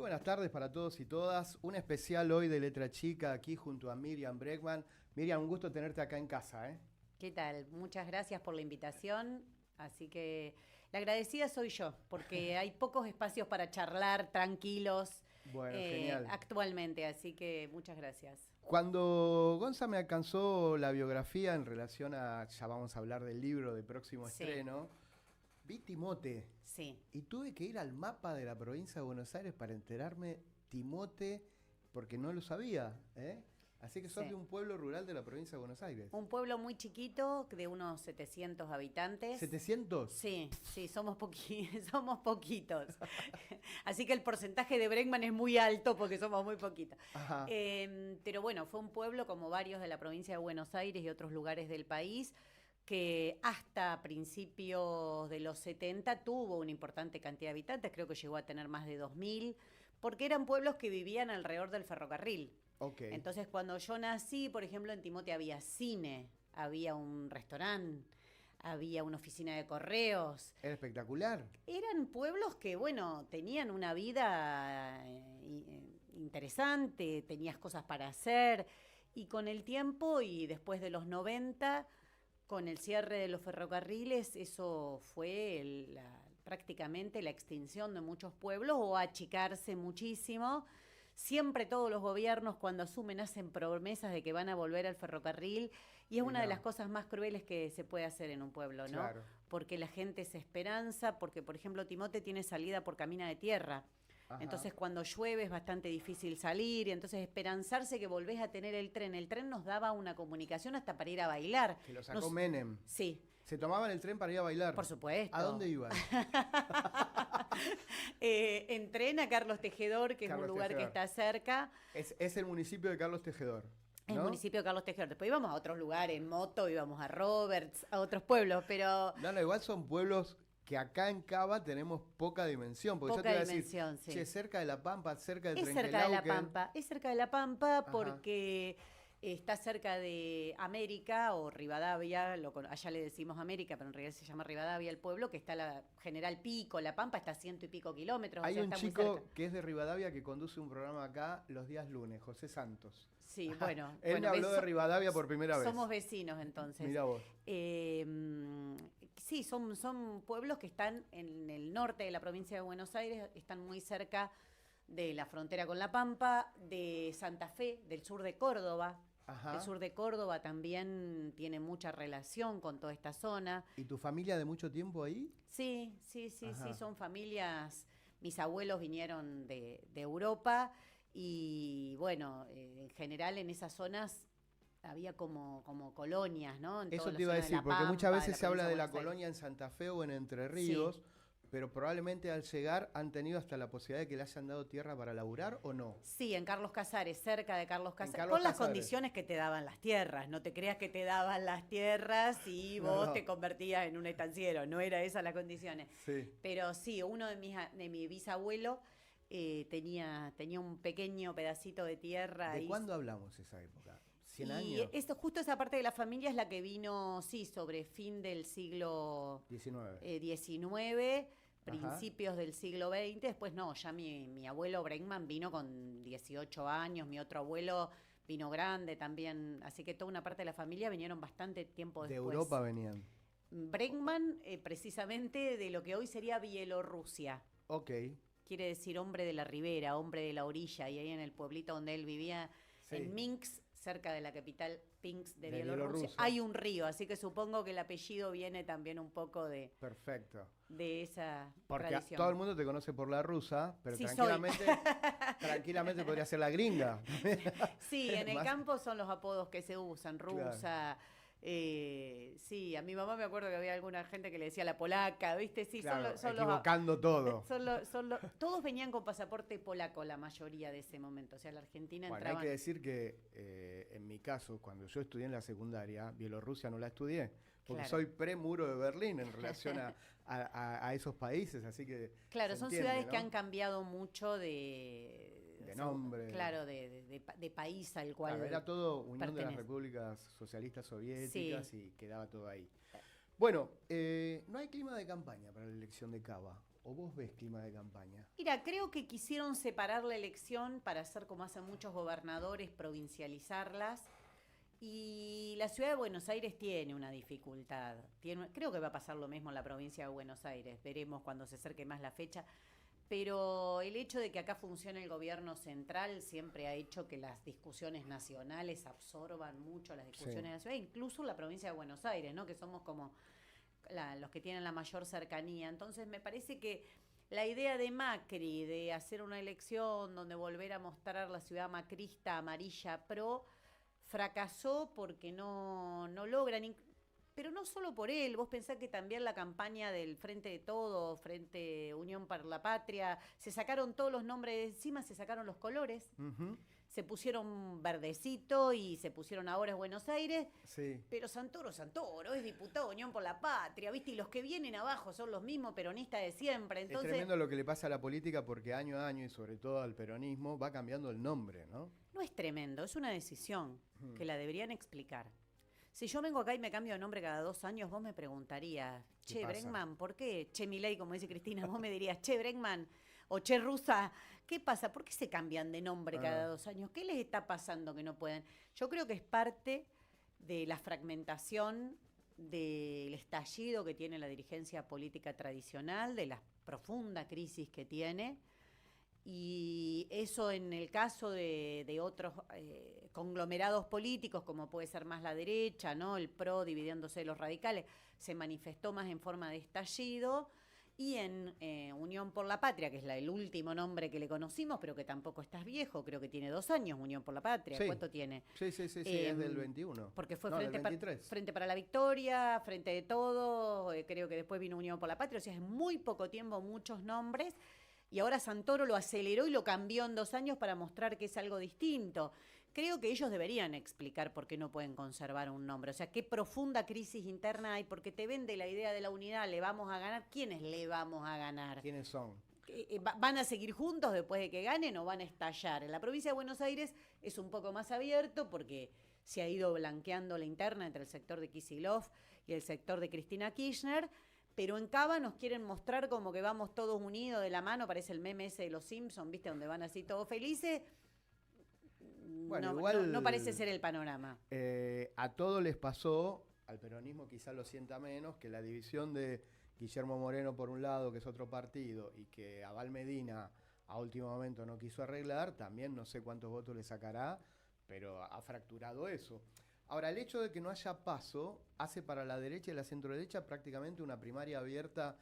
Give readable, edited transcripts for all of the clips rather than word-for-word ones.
buenas tardes para todos y todas. Un especial hoy de Letra Chica aquí junto a Miriam Bregman. Miriam, un gusto tenerte acá en casa, ¿eh? ¿Qué tal? Muchas gracias por la invitación. Así que la agradecida soy yo, porque hay pocos espacios para charlar tranquilos Bueno, genial. actualmente, así que muchas gracias. Cuando Gonza me alcanzó la biografía en relación a, ya vamos a hablar del libro de próximo Sí, estreno, vi Timote sí, y tuve que ir al mapa de la provincia de Buenos Aires para enterarme Timote, porque no lo sabía, ¿eh? Así que sos sí. de un pueblo rural de la provincia de Buenos Aires. Un pueblo muy chiquito, de unos 700 habitantes. ¿700? Sí, sí, somos poquitos. Así que el porcentaje de Bregman es muy alto porque somos muy poquitos. Ajá. Pero bueno, fue un pueblo como varios de la provincia de Buenos Aires y otros lugares del país que hasta principios de los 70 tuvo una importante cantidad de habitantes, creo que llegó a tener más de 2000, porque eran pueblos que vivían alrededor del ferrocarril. Ok. Entonces, cuando yo nací, por ejemplo, en Timote había cine, había un restaurante, había una oficina de correos. Era espectacular. Eran pueblos que, bueno, tenían una vida interesante, tenías cosas para hacer. Y con el tiempo y después de los 90, con el cierre de los ferrocarriles, eso fue prácticamente la extinción de muchos pueblos o achicarse muchísimo. Siempre todos los gobiernos cuando asumen hacen promesas de que van a volver al ferrocarril y es Y una de las no. cosas más crueles que se puede hacer en un pueblo, ¿no? Claro. Porque la gente se esperanza, porque por ejemplo Timote tiene salida por camina de tierra. Ajá. Entonces cuando llueve es bastante difícil salir y entonces esperanzarse que volvés a tener el tren. El tren nos daba una comunicación hasta para ir a bailar. Que lo sacó Menem. Sí. ¿Se tomaban el tren para ir a bailar? Por supuesto. ¿A dónde iban? En tren a Carlos Tejedor, que Carlos es un lugar Tejedor. que está cerca. Es el municipio de Carlos Tejedor, El ¿no? municipio de Carlos Tejedor. Después íbamos a otros lugares, en moto, íbamos a Roberts, a otros pueblos, pero No, igual son pueblos que acá en Cava tenemos poca dimensión. Porque yo poca te iba a dimensión, decir, sí. che, cerca de La Pampa, cerca de Es cerca de La Trenquelauquen. Pampa, es cerca de La Pampa Ajá. porque está cerca de América o Rivadavia, allá le decimos América, pero en realidad se llama Rivadavia el pueblo, que está la General Pico, La Pampa está a 100 y pico kilómetros, Hay o sea, un está muy chico cerca. que es de Rivadavia que conduce un programa acá los días lunes, José Santos. Sí, bueno. Él me habló de Rivadavia por primera vez. Somos vecinos entonces. Mirá vos. Sí, son pueblos que están en el norte de la provincia de Buenos Aires, están muy cerca de la frontera con La Pampa, de Santa Fe, del sur de Córdoba. Ajá. El sur de Córdoba también tiene mucha relación con toda esta zona. ¿Y tu familia de mucho tiempo ahí? Sí, Ajá. son familias. Mis abuelos vinieron de Europa y bueno, en general en esas zonas había como colonias, ¿no? En Eso toda la te iba a zona de decir, La porque Pampa, muchas de veces la se habla provincia de la Buenos Aires. colonia en Santa Fe o en Entre Sí. Ríos, pero probablemente al llegar han tenido hasta la posibilidad de que le hayan dado tierra para laburar o no. Sí, en Carlos Casares, cerca de Carlos Casares, Carlos con las Casares. condiciones que te daban las tierras. No te creas que te daban las tierras y No, vos no. te convertías en un estanciero. No era esas las condiciones. Sí. Pero sí, uno de mi bisabuelo tenía un pequeño pedacito de tierra. ¿De ahí. cuándo hablamos esa época? ¿100 Y años? justo esa parte de la familia es la que vino, sí, sobre fin del siglo 19. XIX, principios del siglo XX. Después no, ya mi abuelo Bregman vino con 18 años, mi otro abuelo vino grande también. Así que toda una parte de la familia vinieron bastante tiempo De después. Europa venían. Bregman, precisamente de lo que hoy sería Bielorrusia. Ok. Quiere decir hombre de la ribera, hombre de la orilla. Y ahí en el pueblito donde él vivía, Sí. en Minsk, cerca de la capital Pinsk de De Bielorrusia, Bielorrusia. hay un río. Así que supongo que el apellido viene también un poco de Perfecto. esa Porque tradición. todo el mundo te conoce por la rusa, pero Sí, tranquilamente podría ser la gringa. Sí, en el Más- campo son los apodos que se usan, rusa. Sí, a mi mamá me acuerdo que había alguna gente que le decía la polaca, ¿viste? Sí, Claro, son equivocando todo. todos venían con pasaporte polaco la mayoría de ese momento, o sea, la Argentina Bueno, hay entraban. que decir que en mi caso, cuando yo estudié en la secundaria, Bielorrusia no la estudié, porque Claro. soy pre-muro de Berlín en relación a esos países, así que Claro, se son entiende, ciudades ¿no? que han cambiado mucho de nombre. Claro, de país al cual Claro, era todo Unión de las pertenece. Repúblicas Socialistas Soviéticas Sí. y quedaba todo ahí. Bueno, no hay clima de campaña para la elección de Cava. o vos ves clima de campaña? Mira, creo que quisieron separar la elección para hacer como hacen muchos gobernadores, provincializarlas. Y la ciudad de Buenos Aires tiene una dificultad. Creo que va a pasar lo mismo en la provincia de Buenos Aires. Veremos cuando se acerque más la fecha. Pero el hecho de que acá funcione el gobierno central siempre ha hecho que las discusiones nacionales absorban mucho las discusiones de la ciudad, incluso la provincia de Buenos Aires, ¿no? Que somos como los que tienen la mayor cercanía. Entonces me parece que la idea de Macri de hacer una elección donde volver a mostrar la ciudad macrista, amarilla, pro, fracasó porque no logran, pero no solo por él, vos pensás que también la campaña del Frente de Todo, Frente Unión para la Patria, se sacaron todos los nombres de encima, se sacaron los colores, se pusieron verdecito y se pusieron ahora es Buenos Aires, Sí. pero Santoro, es diputado de Unión por la Patria, ¿viste? Y los que vienen abajo son los mismos peronistas de siempre, entonces... Es tremendo lo que le pasa a la política porque año a año y sobre todo al peronismo va cambiando el nombre, ¿no? No es tremendo, es una decisión que la deberían explicar. Si yo vengo acá y me cambio de nombre cada 2 años, vos me preguntarías, che, pasa? Bregman, ¿por qué? Che, Milei, como dice Cristina, vos me dirías, che, Bregman, o che, Rusa, ¿qué pasa? ¿Por qué se cambian de nombre cada 2 años? ¿Qué les está pasando que no pueden? Yo creo que es parte de la fragmentación, del estallido que tiene la dirigencia política tradicional, de la profunda crisis que tiene. Y eso en el caso de otros conglomerados políticos, como puede ser más la derecha, ¿no? El PRO dividiéndose de los radicales, se manifestó más en forma de estallido. Y en Unión por la Patria, que es el último nombre que le conocimos, pero que tampoco estás viejo, creo que tiene 2 años Unión por la Patria. Sí. ¿Cuánto tiene? Sí, es del 21. Porque fue No, del Frente 23. Frente para la Victoria, Frente de Todo, creo que después vino Unión por la Patria, o sea, es muy poco tiempo, muchos nombres. Y ahora Santoro lo aceleró y lo cambió en 2 años para mostrar que es algo distinto. Creo que ellos deberían explicar por qué no pueden conservar un nombre. O sea, qué profunda crisis interna hay, porque te vende la idea de la unidad, le vamos a ganar. ¿Quiénes le vamos a ganar? ¿Quiénes son? ¿Van a seguir juntos después de que ganen o van a estallar? En la provincia de Buenos Aires es un poco más abierto porque se ha ido blanqueando la interna entre el sector de Kicillof y el sector de Cristina Kirchner. Pero en Cava nos quieren mostrar como que vamos todos unidos de la mano, parece el meme ese de los Simpsons, ¿viste? Donde van así todos felices. Bueno, no, igual, no parece ser el panorama. A todos les pasó, al peronismo quizá lo sienta menos, que la división de Guillermo Moreno por un lado, que es otro partido, y que Abal Medina a último momento no quiso arreglar, también no sé cuántos votos le sacará, pero ha fracturado eso. Ahora, el hecho de que no haya paso hace para la derecha y la centroderecha prácticamente una primaria abierta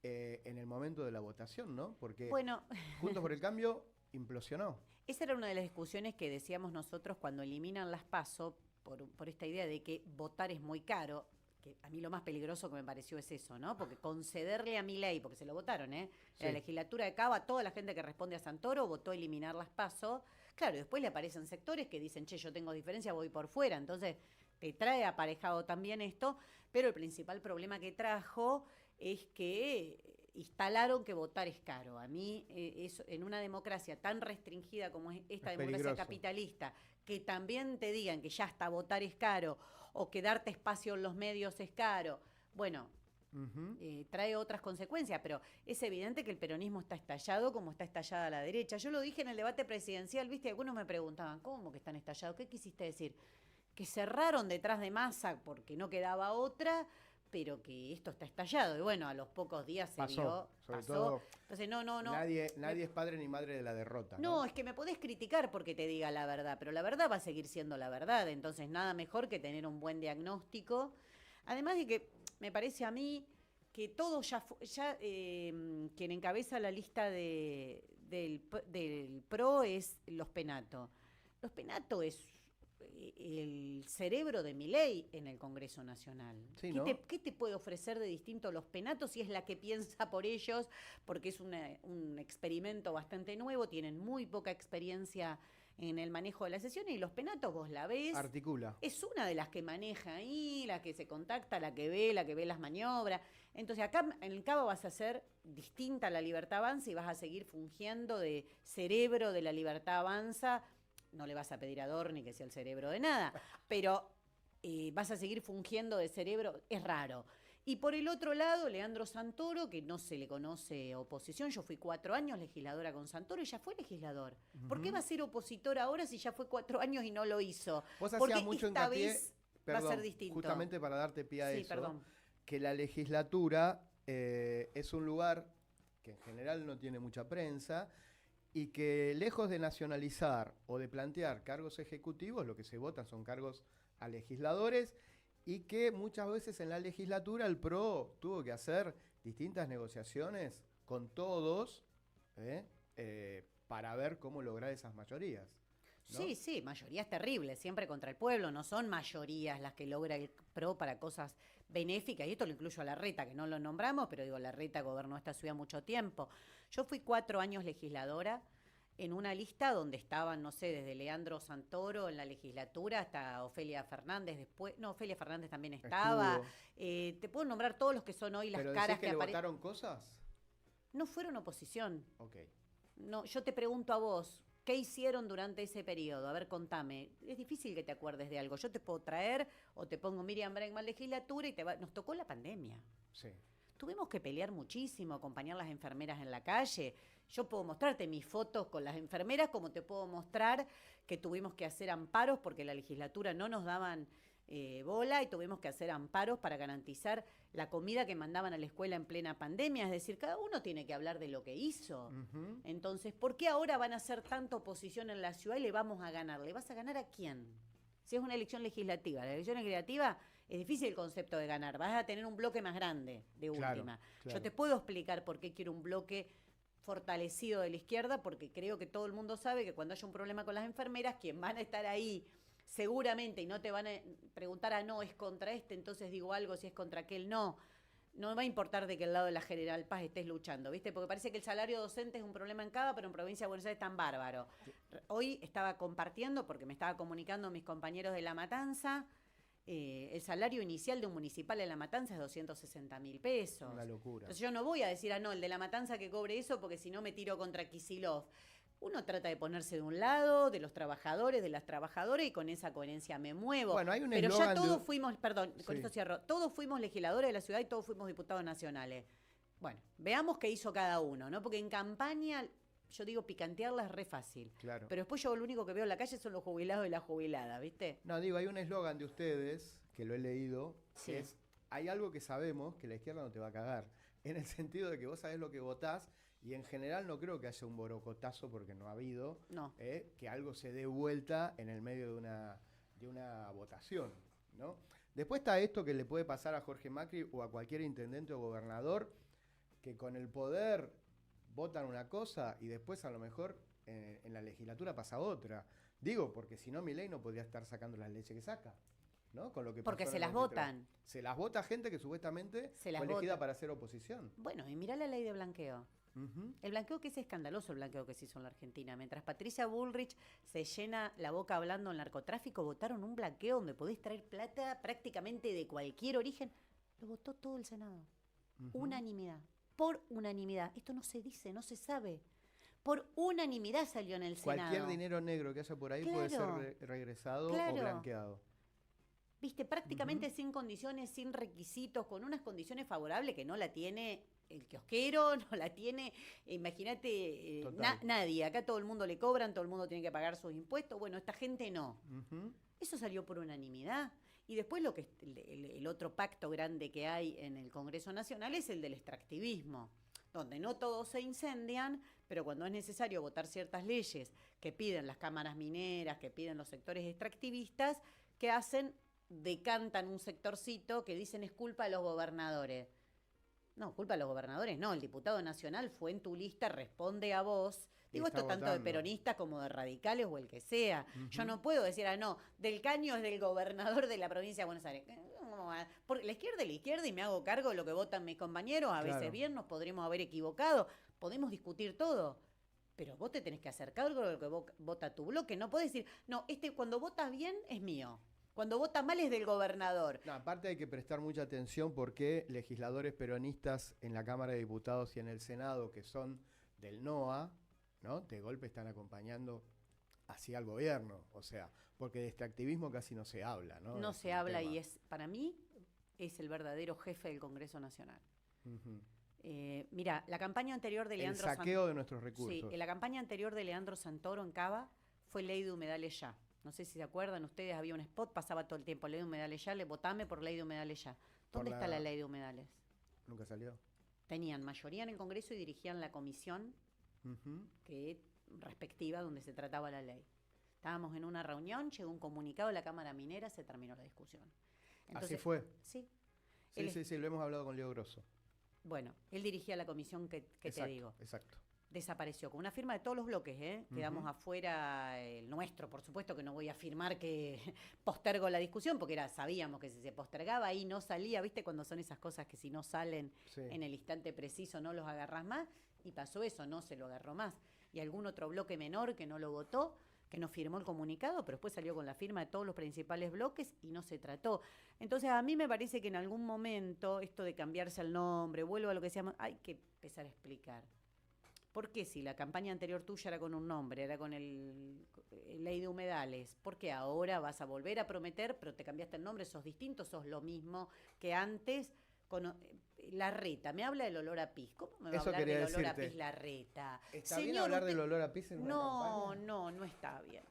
en el momento de la votación, ¿no? Porque Bueno, Juntos por el Cambio implosionó. esa era una de las discusiones que decíamos nosotros cuando eliminan las PASO por esta idea de que votar es muy caro, que a mí lo más peligroso que me pareció es eso, ¿no? Porque concederle a Milei, porque se lo votaron, ¿eh? Sí. La legislatura de Cava, toda la gente que responde a Santoro votó eliminar las PASO. Claro, después le aparecen sectores que dicen, che, yo tengo diferencia, voy por fuera. Entonces, te trae aparejado también esto, pero el principal problema que trajo es que instalaron que votar es caro. A mí, eso, en una democracia tan restringida como es esta Es democracia peligroso. capitalista, que también te digan que ya hasta votar es caro, o que darte espacio en los medios es caro, bueno, trae otras consecuencias, pero es evidente que el peronismo está estallado como está estallada la derecha. Yo lo dije en el debate presidencial, viste, algunos me preguntaban, ¿cómo que están estallados? ¿Qué quisiste decir? Que cerraron detrás de Massa porque no quedaba otra, pero que esto está estallado. Y bueno, a los pocos días se vio, sobre pasó. todo, Entonces, no. Nadie es padre ni madre de la derrota. No, es que me podés criticar porque te diga la verdad, pero la verdad va a seguir siendo la verdad. Entonces, nada mejor que tener un buen diagnóstico. Además de que me parece a mí que todo quien encabeza la lista del PRO es Los Penato. Los Penato es el cerebro de Milei en el Congreso Nacional. Sí, ¿no? ¿Qué te puede ofrecer de distinto Los Penato si es la que piensa por ellos? Porque es un experimento bastante nuevo, tienen muy poca experiencia en el manejo de la sesión y Los Penatos vos la ves. Articula. Es una de las que maneja ahí, la que se contacta, la que ve las maniobras. Entonces acá en el Cabo vas a ser distinta a la Libertad Avanza y vas a seguir fungiendo de cerebro de la Libertad Avanza. No le vas a pedir a Dorni que sea el cerebro de nada, pero vas a seguir fungiendo de cerebro, es raro. Y por el otro lado, Leandro Santoro, que no se le conoce oposición. Yo fui 4 años legisladora con Santoro y ya fue legislador. ¿Por qué va a ser opositor ahora si ya fue 4 años y no lo hizo? Vos Porque hacías mucho esta hincapié, vez va a ser distinto. justamente para darte pie a Sí, eso, perdón. que la legislatura es un lugar que en general no tiene mucha prensa y que lejos de nacionalizar o de plantear cargos ejecutivos, lo que se votan son cargos a legisladores y que muchas veces en la legislatura el PRO tuvo que hacer distintas negociaciones con todos para ver cómo lograr esas mayorías, ¿no? Sí, sí, mayorías terribles, siempre contra el pueblo, no son mayorías las que logra el PRO para cosas benéficas, y esto lo incluyo a Larreta, que no lo nombramos, pero digo, Larreta gobernó esta ciudad mucho tiempo. Yo fui 4 años legisladora en una lista donde estaban, no sé, desde Leandro Santoro en la legislatura hasta Ofelia Fernández después, no, Ofelia Fernández también estaba. Te puedo nombrar todos los que son hoy las ¿Pero caras decís que le aparecen. votaron cosas? No fueron oposición. Ok. No, yo te pregunto a vos, ¿qué hicieron durante ese periodo? A ver, contame. Es difícil que te acuerdes de algo. Yo te puedo traer o te pongo Miriam Bregman legislatura y nos tocó la pandemia. Sí. Tuvimos que pelear muchísimo, acompañar a las enfermeras en la calle. Yo puedo mostrarte mis fotos con las enfermeras, como te puedo mostrar que tuvimos que hacer amparos porque la legislatura no nos daban bola y tuvimos que hacer amparos para garantizar la comida que mandaban a la escuela en plena pandemia. Es decir, cada uno tiene que hablar de lo que hizo. Uh-huh. Entonces, ¿por qué ahora van a hacer tanta oposición en la ciudad y le vamos a ganar? ¿Le vas a ganar a quién? Si es una elección legislativa. La elección legislativa es difícil el concepto de ganar. Vas a tener un bloque más grande, de última. Claro. Yo te puedo explicar por qué quiero un bloque fortalecido de la izquierda, porque creo que todo el mundo sabe que cuando haya un problema con las enfermeras, quien van a estar ahí seguramente y no te van a preguntar, no, es contra este, entonces digo algo, si es contra aquel, no. No va a importar de qué lado de la General Paz estés luchando, ¿viste? Porque parece que el salario docente es un problema en Cava, pero en Provincia de Buenos Aires es tan bárbaro. Hoy estaba compartiendo, porque me estaba comunicando mis compañeros de La Matanza, el salario inicial de un municipal en La Matanza es 260.000 pesos. Una locura. Entonces yo no voy a decir, no, el de La Matanza que cobre eso, porque si no me tiro contra Kicillof. Uno trata de ponerse de un lado, de los trabajadores, de las trabajadoras, y con esa coherencia me muevo. Bueno, hay un pero ya todos de... fuimos, perdón, con esto cierro, todos fuimos legisladores de la ciudad y todos fuimos diputados nacionales. Bueno, veamos qué hizo cada uno, ¿no? Porque en campaña, yo digo, picantearla es re fácil. Claro. Pero después yo lo único que veo en la calle son los jubilados y las jubiladas, ¿viste? No, digo, hay un eslogan de ustedes, que lo he leído, Sí. que es, hay algo que sabemos que la izquierda no te va a cagar. En el sentido de que vos sabés lo que votás. Y en general no creo que haya un borocotazo, porque no ha habido, No. Que algo se dé vuelta en el medio de una votación, ¿no? Después está esto que le puede pasar a Jorge Macri o a cualquier intendente o gobernador, que con el poder votan una cosa y después a lo mejor en la legislatura pasa otra. Digo, porque si no Milei no podría estar sacando las leyes que saca, ¿no? Con lo que Porque pasó se en el las 23. votan. Se las vota gente que supuestamente Se las fue elegida vota. para hacer oposición. Bueno, y mirá la ley de blanqueo. Uh-huh. El blanqueo, que es escandaloso el blanqueo que se hizo en la Argentina. Mientras Patricia Bullrich se llena la boca hablando del narcotráfico, votaron un blanqueo donde podés traer plata prácticamente de cualquier origen. Lo votó todo el Senado. Uh-huh. Unanimidad. Por unanimidad. Esto no se dice, no se sabe. Por unanimidad salió en el Senado. Cualquier dinero negro que haya por ahí puede ser regresado o blanqueado. Viste, prácticamente sin condiciones, sin requisitos, con unas condiciones favorables que no la tiene el kiosquero, no la tiene, imagínate, nadie. Acá todo el mundo le cobran, todo el mundo tiene que pagar sus impuestos. Bueno, esta gente no. Uh-huh. Eso salió por unanimidad. Y después lo que el otro pacto grande que hay en el Congreso Nacional es el del extractivismo, donde no todos se incendian, pero cuando es necesario votar ciertas leyes que piden las cámaras mineras, que piden los sectores extractivistas, ¿qué hacen? Decantan un sectorcito que dicen es culpa de los gobernadores. No, culpa de los gobernadores, no. El diputado nacional fue en tu lista, responde a vos. Digo esto tanto de peronistas como de radicales o el que sea. Uh-huh. Yo no puedo decir, no, Del Caño es del gobernador de la provincia de Buenos Aires. Porque la izquierda es la izquierda y me hago cargo de lo que votan mis compañeros. A veces bien, nos podremos haber equivocado. Podemos discutir todo. Pero vos te tenés que hacer cargo de lo que vota tu bloque. No podés decir, no, cuando votas bien es mío. Cuando vota mal es del gobernador. No, aparte hay que prestar mucha atención porque legisladores peronistas en la Cámara de Diputados y en el Senado, que son del NOA, ¿no? De golpe están acompañando hacia el gobierno. O sea, porque de extractivismo casi no se habla, ¿no? No se habla y es, para mí, es el verdadero jefe del Congreso Nacional. Ujú. Mira, la campaña anterior de Leandro El saqueo de nuestros recursos. Sí, la campaña anterior de Leandro Santoro en Cava fue ley de humedales ya. No sé si se acuerdan ustedes, había un spot, pasaba todo el tiempo, ley de humedales ya, votame por ley de humedales ya. ¿Dónde está la ley de humedales? Nunca salió. Tenían mayoría en el Congreso y dirigían la comisión respectiva donde se trataba la ley. Estábamos en una reunión, llegó un comunicado de la Cámara Minera, se terminó la discusión. Entonces, ¿así fue? Sí. Sí, lo hemos hablado con Leo Grosso. Bueno, él dirigía la comisión que te digo. Exacto. Desapareció, con una firma de todos los bloques, Quedamos afuera, el nuestro, por supuesto que no voy a afirmar que postergo la discusión, porque sabíamos que si se postergaba ahí no salía, ¿viste? Cuando son esas cosas que si no salen en el instante preciso no los agarrás más, y pasó eso, no se lo agarró más. Y algún otro bloque menor que no lo votó, que no firmó el comunicado, pero después salió con la firma de todos los principales bloques y no se trató. Entonces a mí me parece que en algún momento esto de cambiarse el nombre, vuelvo a lo que decíamos, hay que empezar a explicar. ¿Por qué si la campaña anterior tuya era con un nombre, era con el ley de humedales? ¿Por qué ahora vas a volver a prometer, pero te cambiaste el nombre, sos distinto, sos lo mismo que antes? Larreta, me habla del olor a pis. ¿Cómo me va a hablar del olor a pis Larreta? ¿Está bien hablar del olor a pis en una campaña? No está bien.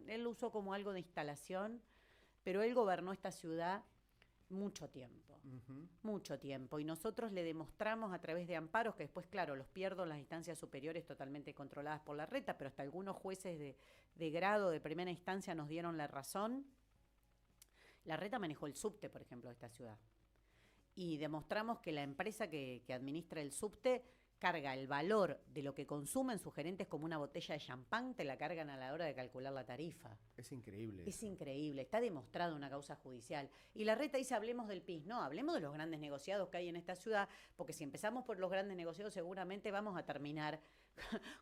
Él lo usó como algo de instalación, pero él gobernó esta ciudad mucho tiempo. Mucho tiempo, y nosotros le demostramos a través de amparos, que después, claro, los pierdo en las instancias superiores totalmente controladas por Larreta, pero hasta algunos jueces de grado de primera instancia nos dieron la razón. Larreta manejó el subte, por ejemplo, de esta ciudad, y demostramos que la empresa que administra el subte carga el valor de lo que consumen sus gerentes como una botella de champán, te la cargan a la hora de calcular la tarifa. Es increíble. Es increíble, está demostrado en una causa judicial. Y Larreta dice, hablemos del PIS. No, hablemos de los grandes negociados que hay en esta ciudad, porque si empezamos por los grandes negociados seguramente vamos a terminar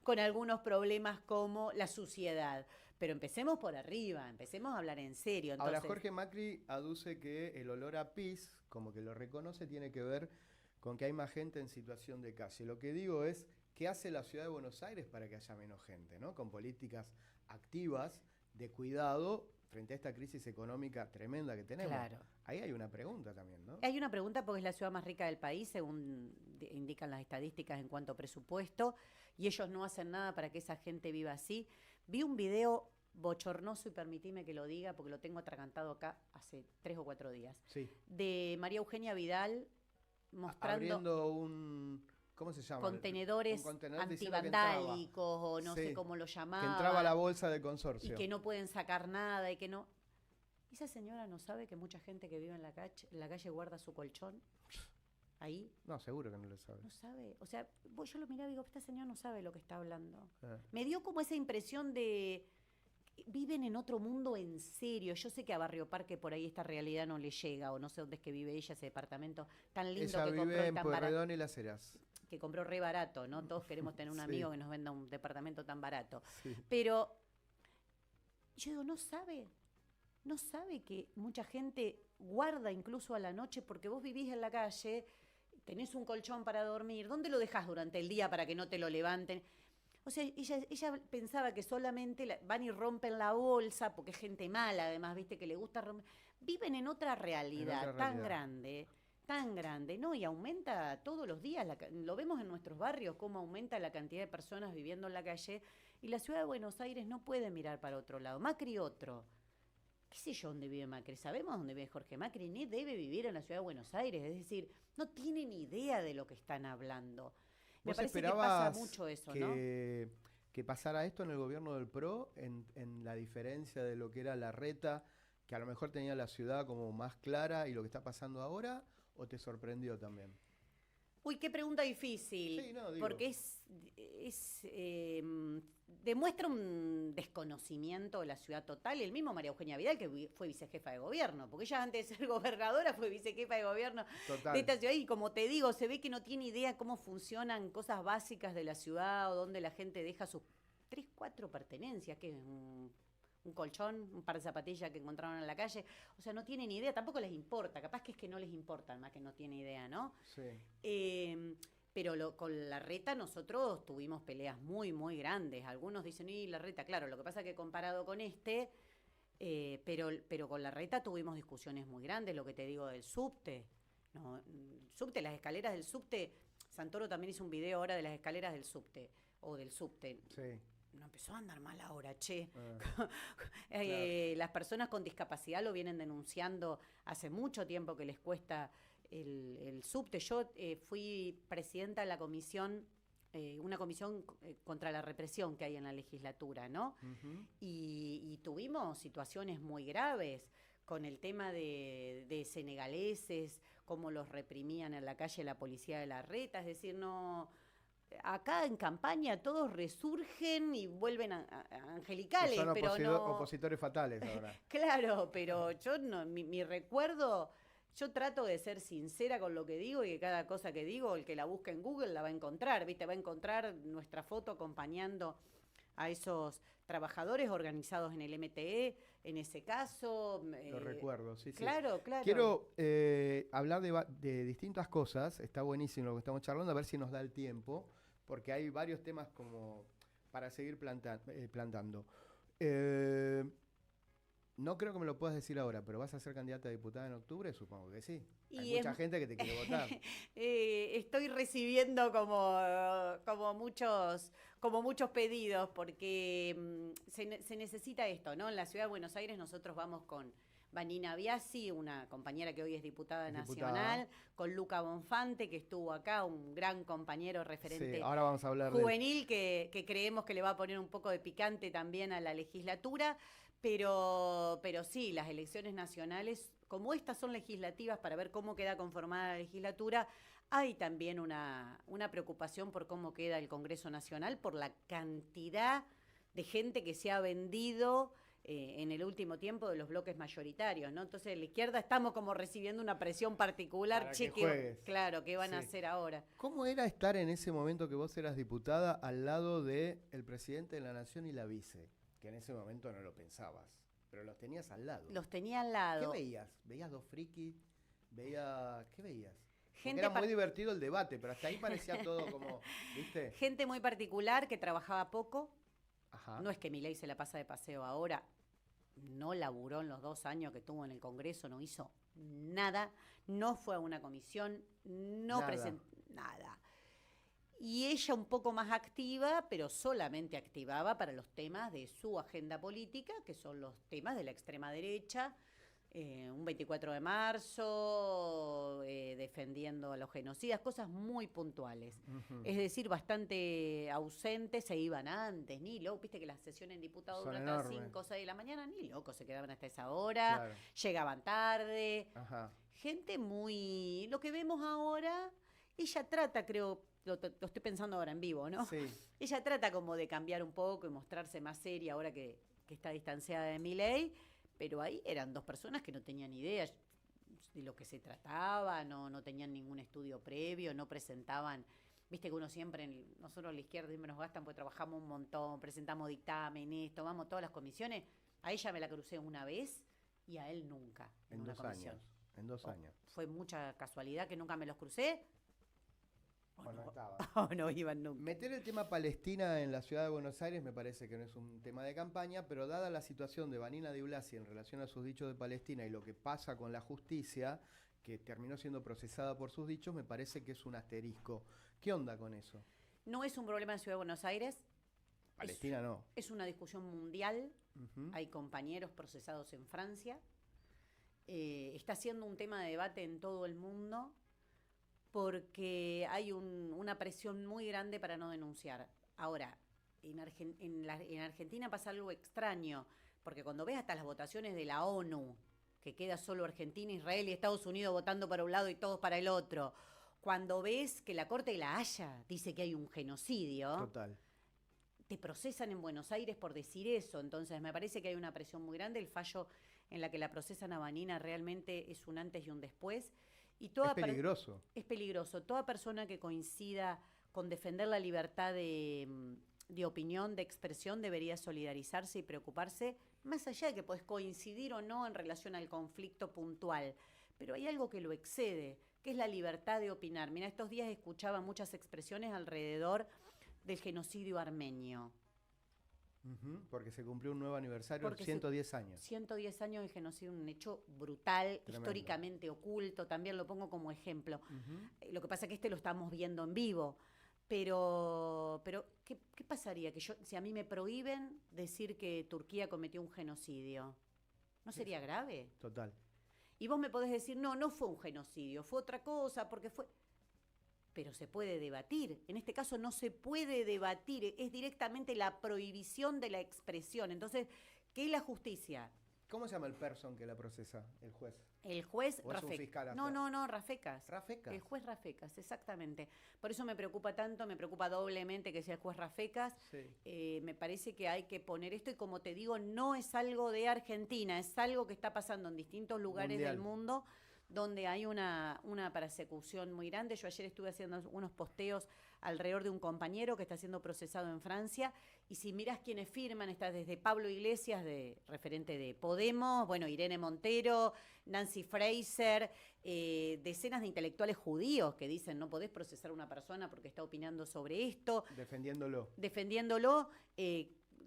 con algunos problemas como la suciedad. Pero empecemos por arriba, empecemos a hablar en serio. Entonces, ahora, Jorge Macri aduce que el olor a pis, como que lo reconoce, tiene que ver con que hay más gente en situación de calle. Lo que digo es, ¿qué hace la Ciudad de Buenos Aires para que haya menos gente, ¿no? Con políticas activas de cuidado frente a esta crisis económica tremenda que tenemos. Claro. Ahí hay una pregunta también, ¿no? Hay una pregunta porque es la ciudad más rica del país, según indican las estadísticas en cuanto a presupuesto, y ellos no hacen nada para que esa gente viva así. Vi un video bochornoso, y permitime que lo diga porque lo tengo atragantado acá hace 3 o 4 días, de María Eugenia Vidal mostrando abriendo un, ¿cómo se llama? Contenedores antivandálicos o no sé cómo lo llamaban. Que entraba a la bolsa del consorcio. Y que no pueden sacar nada y que no. ¿Esa señora no sabe que mucha gente que vive en la calle guarda su colchón ahí? No, seguro que no lo sabe. No sabe. O sea, yo lo miraba y digo, esta señora no sabe lo que está hablando. Me dio como esa impresión de viven en otro mundo en serio. Yo sé que a Barrio Parque por ahí esta realidad no le llega, o no sé dónde es que vive ella, ese departamento tan lindo ella que compró vive en tan barato. Pueyrredón y Las Heras. Que compró re barato, ¿no? Todos queremos tener un amigo que nos venda un departamento tan barato. Sí. Pero yo digo, no sabe que mucha gente guarda incluso a la noche, porque vos vivís en la calle, tenés un colchón para dormir, ¿dónde lo dejás durante el día para que no te lo levanten? O sea, ella pensaba que solamente van y rompen la bolsa, porque es gente mala, además, viste, que le gusta romper. Viven en otra realidad, tan grande, ¿no? Y aumenta todos los días, lo vemos en nuestros barrios, cómo aumenta la cantidad de personas viviendo en la calle, y la ciudad de Buenos Aires no puede mirar para otro lado. Macri otro. ¿Qué sé yo dónde vive Macri? ¿Sabemos dónde vive Jorge Macri? Ni debe vivir en la ciudad de Buenos Aires, es decir, no tiene ni idea de lo que están hablando. Me parece que pasa mucho eso, ¿no? Que pasara esto en el gobierno del PRO, en la diferencia de lo que era Larreta, que a lo mejor tenía la ciudad como más clara, y lo que está pasando ahora, ¿o te sorprendió también? Uy, qué pregunta difícil, sí, no, digo. Porque demuestra un desconocimiento de la ciudad total. El mismo María Eugenia Vidal, que fue vicejefa de gobierno, porque ella antes de ser gobernadora fue vicejefa de gobierno de esta ciudad, y como te digo, se ve que no tiene idea cómo funcionan cosas básicas de la ciudad, o dónde la gente deja sus 3, 4 pertenencias, que es un colchón, un par de zapatillas que encontraron en la calle. O sea, no tienen ni idea, tampoco les importa, capaz que es que no les importa, más que no tiene idea, ¿no? Sí. Pero con Larreta nosotros tuvimos peleas muy, muy grandes. Algunos dicen, y Larreta, claro, lo que pasa es que comparado con Pero con Larreta tuvimos discusiones muy grandes, lo que te digo del subte. No, subte, las escaleras del subte. Santoro también hizo un video ahora de las escaleras del subte, o del subte. Sí. No empezó a andar mal ahora, che. Claro. Las personas con discapacidad lo vienen denunciando hace mucho tiempo que les cuesta el subte. Yo fui presidenta de la comisión, una comisión contra la represión que hay en la legislatura, ¿no? Ujú. Y tuvimos situaciones muy graves con el tema de senegaleses, cómo los reprimían en la calle la policía de Larreta, es decir, no... Acá en campaña todos resurgen y vuelven Que angelicales, son pero no... opositores fatales ahora. Claro, pero yo no, mi recuerdo, yo trato de ser sincera con lo que digo y que cada cosa que digo, el que la busca en Google la va a encontrar, ¿viste? Va a encontrar nuestra foto acompañando a esos trabajadores organizados en el MTE, en ese caso. Lo recuerdo, sí, sí. Claro, claro. Quiero hablar de distintas cosas. Está buenísimo lo que estamos charlando, a ver si nos da el tiempo, porque hay varios temas como para seguir plantando. Eh, no creo que me lo puedas decir ahora, pero ¿vas a ser candidata a diputada en octubre? Supongo que sí. Hay Y mucha gente que te quiere votar. estoy recibiendo como muchos pedidos porque se necesita esto, ¿no? En la ciudad de Buenos Aires nosotros vamos con Vanina Biasi, una compañera que hoy es diputada Es nacional, diputada. con Luca Bonfante, que estuvo acá, un gran compañero referente Sí, ahora vamos a hablar de él. juvenil que creemos que le va a poner un poco de picante también a la legislatura. Pero sí, las elecciones nacionales, como estas son legislativas para ver cómo queda conformada la legislatura, hay también una preocupación por cómo queda el Congreso Nacional, por la cantidad de gente que se ha vendido en el último tiempo de los bloques mayoritarios, ¿no? Entonces, la izquierda estamos como recibiendo una presión particular. Para Che, que juegues. claro, ¿qué van a Sí. hacer ahora? ¿Cómo era estar en ese momento que vos eras diputada al lado del presidente de la Nación y la vice? Que en ese momento no lo pensabas, pero los tenías al lado. Los tenía al ¿Qué lado. veías? ¿Veías dos frikis? ¿Qué veías? Porque Gente era muy divertido el debate, pero hasta ahí parecía todo como, ¿viste? Gente muy particular que trabajaba poco. Ajá. No es que Milei se la pasa de paseo ahora, no laburó en los 2 años que estuvo en el Congreso, no hizo nada, no fue a una comisión, no Nada. presentó nada. Y ella un poco más activa, pero solamente activaba para los temas de su agenda política, que son los temas de la extrema derecha, un 24 de marzo, defendiendo a los genocidas, cosas muy puntuales. Ujú. Es decir, bastante ausentes, se iban antes, ni loco, viste que las sesiones en diputados Son duran hasta las enormes. 5 o 6 de la mañana, ni loco, se quedaban hasta esa hora, Claro. llegaban tarde, Ajá. gente muy... Lo que vemos ahora, ella trata, creo, lo estoy pensando ahora en vivo, ¿no? Sí. Ella trata como de cambiar un poco y mostrarse más seria ahora que está distanciada de Milei, pero ahí eran dos personas que no tenían idea de lo que se trataba, no tenían ningún estudio previo, no presentaban, viste que uno siempre, nosotros a la izquierda siempre nos gastan porque trabajamos un montón, presentamos dictámenes, tomamos todas las comisiones, a ella me la crucé una vez y a él nunca en En una 2 comisión. años. En 2 años. Fue mucha casualidad que nunca me los crucé, O no estaba. o no iban nunca. Meter el tema Palestina en la ciudad de Buenos Aires me parece que no es un tema de campaña, pero dada la situación de Vanina Di Blasi en relación a sus dichos de Palestina y lo que pasa con la justicia, que terminó siendo procesada por sus dichos, me parece que es un asterisco. ¿Qué onda con eso? No es un problema de Ciudad de Buenos Aires, Palestina no. es una discusión mundial. Ujú. Hay compañeros procesados en Francia. Está siendo un tema de debate en todo el mundo porque hay una presión muy grande para no denunciar. Ahora, en Argentina pasa algo extraño, porque cuando ves hasta las votaciones de la ONU, que queda solo Argentina, Israel y Estados Unidos votando para un lado y todos para el otro, cuando ves que la Corte de la Haya dice que hay un genocidio, Total. te procesan en Buenos Aires por decir eso. Entonces me parece que hay una presión muy grande. El fallo en la que la procesan a Vanina realmente es un antes y un después. Y Es peligroso. es peligroso. Toda persona que coincida con defender la libertad de opinión, de expresión, debería solidarizarse y preocuparse, más allá de que podés coincidir o no en relación al conflicto puntual. Pero hay algo que lo excede, que es la libertad de opinar. Mira, estos días escuchaba muchas expresiones alrededor del genocidio armenio. Porque se cumplió un nuevo aniversario, Porque 110 años. 110 años del genocidio, un hecho brutal, Tremendo. históricamente oculto, también lo pongo como ejemplo. Ujú. Lo que pasa es que lo estamos viendo en vivo. Pero ¿qué pasaría? Si a mí me prohíben decir que Turquía cometió un genocidio, ¿no sería grave? Total. Y vos me podés decir, no, no fue un genocidio, fue otra cosa, porque fue... Pero se puede debatir. En este caso no se puede debatir, es directamente la prohibición de la expresión. Entonces, ¿qué es la justicia? ¿Cómo se llama el person que la procesa, el juez? El juez ¿O es un Rafecas. fiscal No, acá? Rafecas. ¿Rafecas? El juez Rafecas, exactamente. Por eso me preocupa tanto, me preocupa doblemente que sea el juez Rafecas. Sí. Me parece que hay que poner esto y como te digo, no es algo de Argentina, es algo que está pasando en distintos lugares Mundial. del mundo donde hay una persecución muy grande. Yo ayer estuve haciendo unos posteos alrededor de un compañero que está siendo procesado en Francia, y si miras quienes firman, está desde Pablo Iglesias, referente de Podemos, bueno, Irene Montero, Nancy Fraser, decenas de intelectuales judíos que dicen no podés procesar a una persona porque está opinando sobre esto. Defendiéndolo.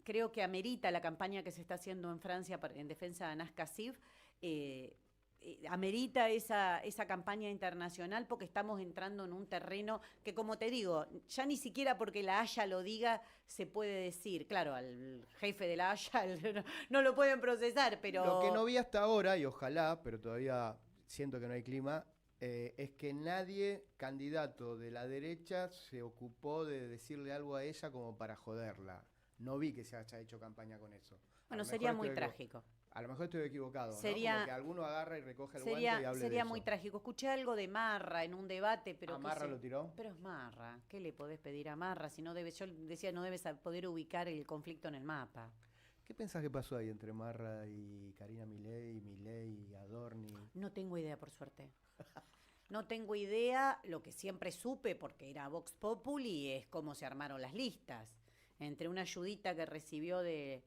Creo que amerita la campaña que se está haciendo en Francia en defensa de Anas Kassif, amerita esa campaña internacional porque estamos entrando en un terreno que, como te digo, ya ni siquiera porque la Haya lo diga se puede decir. Claro, al jefe de la Haya no lo pueden procesar, pero... Lo que no vi hasta ahora, y ojalá, pero todavía siento que no hay clima, es que nadie, candidato de la derecha, se ocupó de decirle algo a ella como para joderla. No vi que se haya hecho campaña con eso. Bueno, sería muy trágico. A lo mejor estoy equivocado, sería, ¿no? Como que alguno agarra y recoge el guante y hable de eso. Sería muy trágico. Escuché algo de Marra en un debate, pero... ¿A Marra lo tiró? Pero es Marra. ¿Qué le podés pedir a Marra? Si no debes, yo decía, no debes poder ubicar el conflicto en el mapa. ¿Qué pensás que pasó ahí entre Marra y Karina Milei y Adorni? No tengo idea, por suerte. No tengo idea. Lo que siempre supe, porque era Vox Populi, es cómo se armaron las listas. Entre una ayudita que recibió del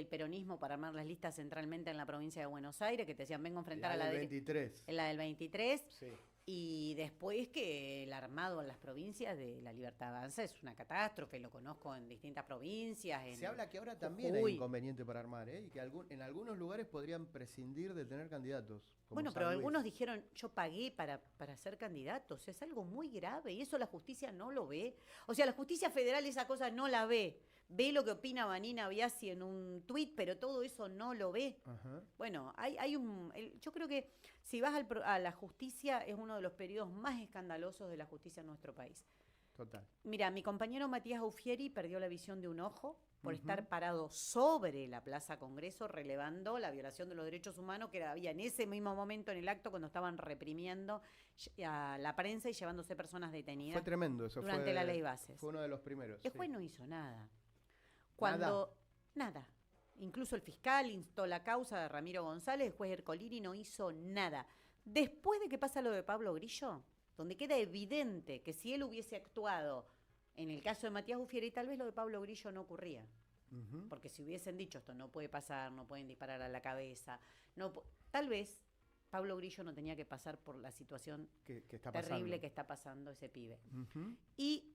peronismo para armar las listas centralmente en la provincia de Buenos Aires, que te decían, vengo a enfrentar a la del 23. En la del 23. Sí. Y después que el armado en las provincias de La Libertad Avanza es una catástrofe, lo conozco en distintas provincias. Se habla que ahora también hay inconveniente para armar, y que en algunos lugares podrían prescindir de tener candidatos. Bueno, pero algunos dijeron, yo pagué para ser candidatos, es algo muy grave y eso la justicia no lo ve. O sea, la justicia federal esa cosa no la ve. Ve lo que opina Vanina Biasi en un tuit, pero todo eso no lo ve. Ajá. Bueno, yo creo que si vas a la justicia es uno de los periodos más escandalosos de la justicia en nuestro país. Total. Mira, mi compañero Matías Uffieri perdió la visión de un ojo por estar parado sobre la Plaza Congreso relevando la violación de los derechos humanos que había en ese mismo momento en el acto cuando estaban reprimiendo a la prensa y llevándose personas detenidas. Fue tremendo eso. Durante la ley Bases. Fue uno de los primeros. El juez no hizo nada. Nada. Incluso el fiscal instó la causa de Ramiro González, el juez Ercolini no hizo nada. Después de que pasa lo de Pablo Grillo, donde queda evidente que si él hubiese actuado en el caso de Matías Uffieri, tal vez lo de Pablo Grillo no ocurría. Porque si hubiesen dicho esto no puede pasar, no pueden disparar a la cabeza, tal vez Pablo Grillo no tenía que pasar por la situación que está terrible que está pasando ese pibe. Uh-huh. Y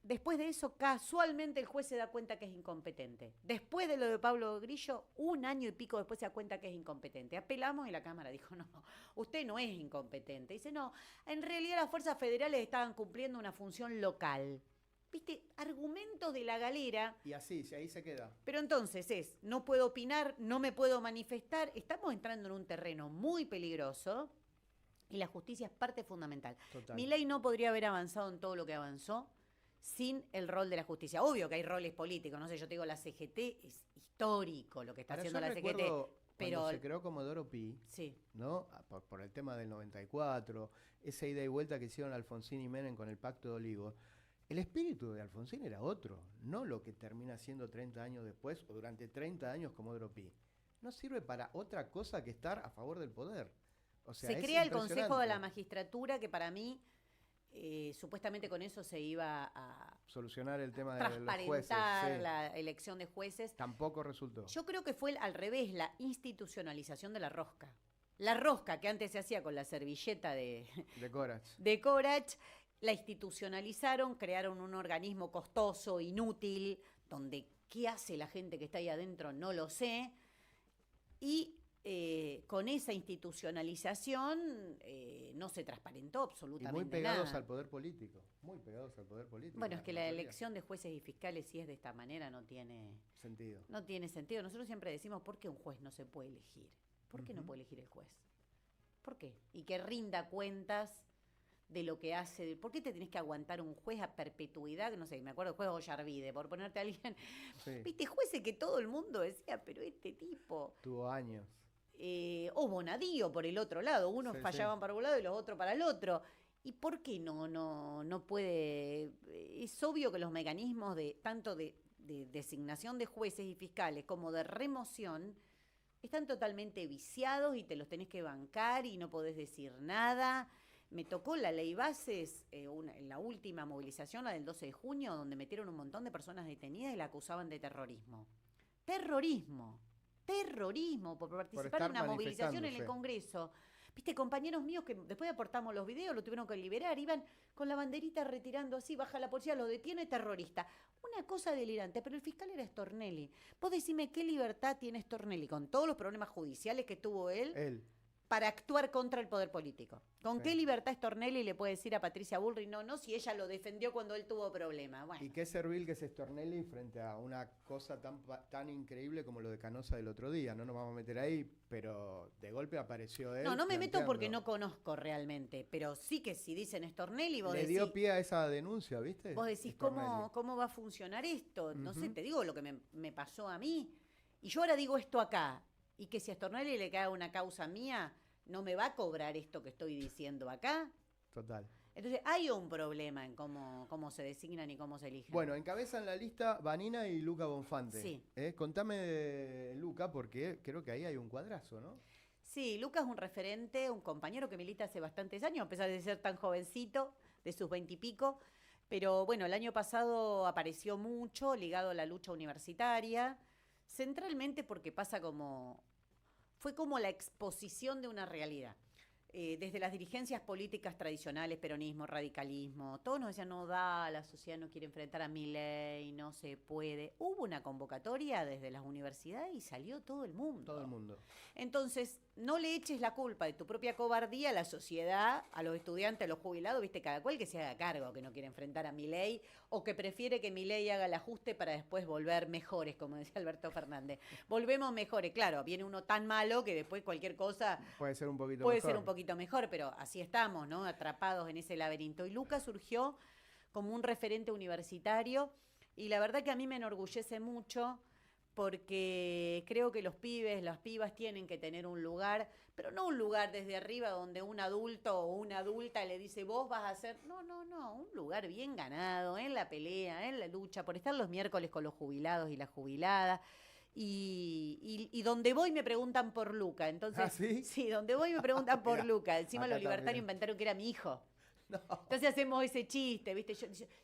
después de eso, casualmente el juez se da cuenta que es incompetente. Después de lo de Pablo Grillo, 1 año y pico después se da cuenta que es incompetente. Apelamos y la Cámara dijo, no, usted no es incompetente. Dice, no, en realidad las fuerzas federales estaban cumpliendo una función local. ¿Viste? Argumentos de la galera. Y así, ahí se queda. Pero entonces no puedo opinar, no me puedo manifestar. Estamos entrando en un terreno muy peligroso y la justicia es parte fundamental. Milei no podría haber avanzado en todo lo que avanzó sin el rol de la justicia. Obvio que hay roles políticos, no sé, yo te digo, la CGT es histórico lo que está haciendo la CGT. Pero cuando se creó Comodoro Pi, sí, ¿no? Por el tema del 94, esa ida y vuelta que hicieron Alfonsín y Menem con el Pacto de Olivos, el espíritu de Alfonsín era otro, no lo que termina siendo 30 años después o durante 30 años Comodoro Pi. No sirve para otra cosa que estar a favor del poder. O sea, se crea el Consejo de la Magistratura que para mí supuestamente con eso se iba a solucionar el tema de los jueces. Transparentar la elección de jueces. Tampoco resultó. Yo creo que fue al revés, la institucionalización de la rosca. La rosca que antes se hacía con la servilleta de Corach. De Corach, la institucionalizaron, crearon un organismo costoso, inútil, donde qué hace la gente que está ahí adentro no lo sé, y con esa institucionalización no se transparentó Y absolutamente muy pegados nada. al poder político, muy pegados al poder político. Bueno, es que la mayoría. elección de jueces y fiscales, si es de esta manera, no tiene Sentido. sentido. Nosotros siempre decimos, ¿por qué un juez no se puede elegir? ¿Por qué no puede elegir el juez? ¿Por qué? Y que rinda cuentas de lo que hace. ¿Por qué te tenés que aguantar un juez a perpetuidad? No sé, me acuerdo del juez Ollarvide, por ponerte a alguien. Sí. Viste, jueces que todo el mundo decía, pero este tipo. Tuvo años. O Bonadío por el otro lado. Unos Sí, fallaban sí. para un lado y los otros para el otro. ¿Y por qué no puede? Es obvio que los mecanismos de tanto de designación de jueces y fiscales como de remoción están totalmente viciados y te los tenés que bancar y no podés decir nada. Me tocó la ley Bases, en la última movilización, la del 12 de junio, donde metieron un montón de personas detenidas y la acusaban de terrorismo. Terrorismo. Terrorismo por participar en estar una movilización en el manifestándose. Congreso. Viste, compañeros míos que después aportamos los videos, lo tuvieron que liberar, iban con la banderita retirando así, baja la policía, lo detiene terrorista. Una cosa delirante, pero el fiscal era Stornelli. Vos decime qué libertad tiene Stornelli con todos los problemas judiciales que tuvo él Él. para actuar contra el poder político. ¿Con Sí. qué libertad Stornelli le puede decir a Patricia Bullrich no, si ella lo defendió cuando él tuvo problemas? Bueno. Y qué servil que es Stornelli frente a una cosa tan increíble como lo de Canosa del otro día. No nos vamos a meter ahí, pero de golpe apareció él. No me meto porque planteando. no conozco realmente, pero sí que si dicen Stornelli, vos Le decís, dio pie a esa denuncia, ¿viste? vos decís Stornelli. ¿cómo va a funcionar esto? No sé, Ujú. te digo lo que me pasó a mí. Y yo ahora digo esto acá, y que si a Stornelli le cae una causa mía, no me va a cobrar esto que estoy diciendo acá. Total. Entonces hay un problema en cómo se designan y cómo se eligen. Bueno, encabezan la lista Vanina y Luca Bonfante. Sí. Contame de Luca, porque creo que ahí hay un cuadrazo, ¿no? Sí, Lucas es un referente, un compañero que milita hace bastantes años, a pesar de ser tan jovencito, de sus 20 y pico. Pero bueno, el año pasado apareció mucho ligado a la lucha universitaria, centralmente porque fue como la exposición de una realidad. Desde las dirigencias políticas tradicionales, peronismo, radicalismo, todos nos decían, no da, la sociedad no quiere enfrentar a Milei, no se puede. Hubo una convocatoria desde las universidades y salió todo el mundo. Todo el mundo. Entonces, no le eches la culpa de tu propia cobardía a la sociedad, a los estudiantes, a los jubilados, viste, cada cual que se haga cargo, que no quiere enfrentar a Milei o que prefiere que Milei haga el ajuste para después volver mejores, como decía Alberto Fernández. Volvemos mejores, claro, viene uno tan malo que después cualquier cosa Puede ser un poquito puede mejor. ser un poquito mejor, pero así estamos, ¿no? Atrapados en ese laberinto. Y Lucas surgió como un referente universitario y la verdad que a mí me enorgullece mucho porque creo que los pibes, las pibas tienen que tener un lugar, pero no un lugar desde arriba donde un adulto o una adulta le dice vos vas a hacer, no, un lugar bien ganado, en la pelea, en la lucha, por estar los miércoles con los jubilados y las jubiladas. Y donde voy me preguntan por Luca. Entonces, ¿Ah, sí? sí, donde voy me preguntan por Mirá, Luca. Encima acá los libertarios también. inventaron que era mi hijo. No. Entonces hacemos ese chiste, ¿viste?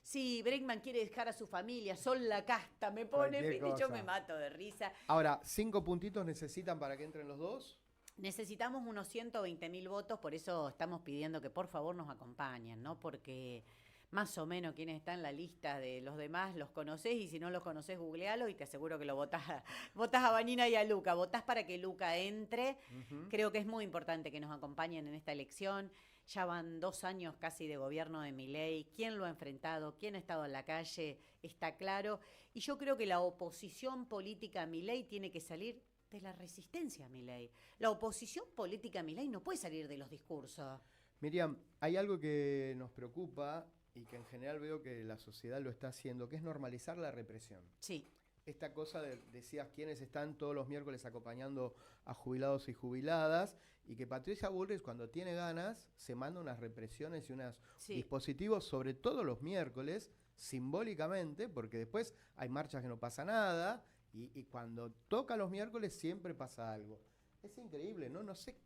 Sí, Bregman quiere dejar a su familia, Sol la casta, me pone, Cualquier ¿viste? Yo cosa. me mato de risa. Ahora, 5 puntitos necesitan para que entren los dos. Necesitamos unos 120.000 votos, por eso estamos pidiendo que por favor nos acompañen, ¿no? Porque más o menos quienes están en la lista de los demás los conocés y si no los conocés, googlealo y te aseguro que lo votás a Vanina y a Luca. Votás para que Luca entre. Creo que es muy importante que nos acompañen en esta elección. Ya van 2 años casi de gobierno de Milei. ¿Quién lo ha enfrentado? ¿Quién ha estado en la calle? Está claro. Y yo creo que la oposición política a Milei tiene que salir de la resistencia a Milei. La oposición política a Milei no puede salir de los discursos. Miriam, hay algo que nos preocupa y que en general veo que la sociedad lo está haciendo, que es normalizar la represión. Sí. Esta cosa decías quiénes están todos los miércoles acompañando a jubilados y jubiladas, y que Patricia Bullrich cuando tiene ganas se manda unas represiones y unos dispositivos, sobre todo los miércoles, simbólicamente, porque después hay marchas que no pasa nada, y cuando toca los miércoles siempre pasa algo. Es increíble, ¿no? No sé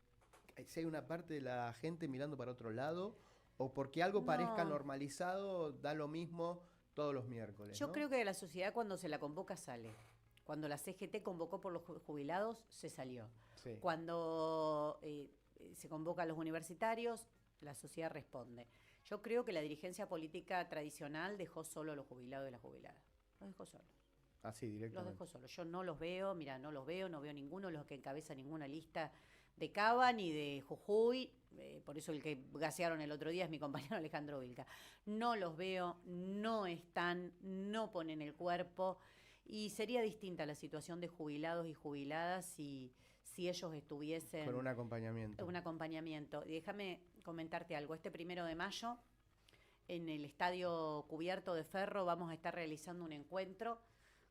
si hay una parte de la gente mirando para otro lado, o porque algo parezca normalizado, da lo mismo todos los miércoles. Yo ¿no? creo que la sociedad cuando se la convoca sale. Cuando la CGT convocó por los jubilados, se salió. Sí. Cuando se convoca a los universitarios, la sociedad responde. Yo creo que la dirigencia política tradicional dejó solo a los jubilados y las jubiladas. Los dejó solos. Así, Los directamente. dejó solos. Yo no los veo, mira, no veo ninguno de los que encabeza ninguna lista de Cava ni de Jujuy. Por eso el que gasearon el otro día es mi compañero Alejandro Vilca. No los veo, no están, no ponen el cuerpo. Y sería distinta la situación de jubilados y jubiladas si ellos estuviesen... Con un acompañamiento. Un acompañamiento. Y déjame comentarte algo. Este 1 de mayo, en el Estadio Cubierto de Ferro, vamos a estar realizando un encuentro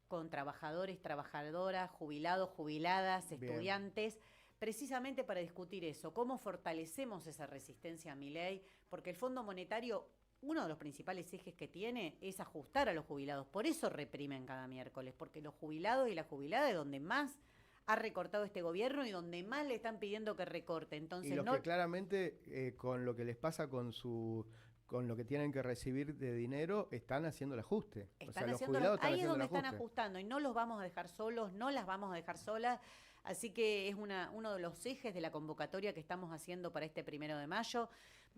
con trabajadores, trabajadoras, jubilados, jubiladas, estudiantes, precisamente para discutir eso, cómo fortalecemos esa resistencia a Milei, porque el Fondo Monetario, uno de los principales ejes que tiene es ajustar a los jubilados, por eso reprimen cada miércoles, porque los jubilados y las jubiladas es donde más ha recortado este gobierno y donde más le están pidiendo que recorte. Entonces, y los que claramente, con lo que les pasa con lo que tienen que recibir de dinero, están haciendo el ajuste. Los jubilados están ahí es donde están ajustando y no los vamos a dejar solos, no las vamos a dejar solas. Así que es uno de los ejes de la convocatoria que estamos haciendo para este 1 de mayo.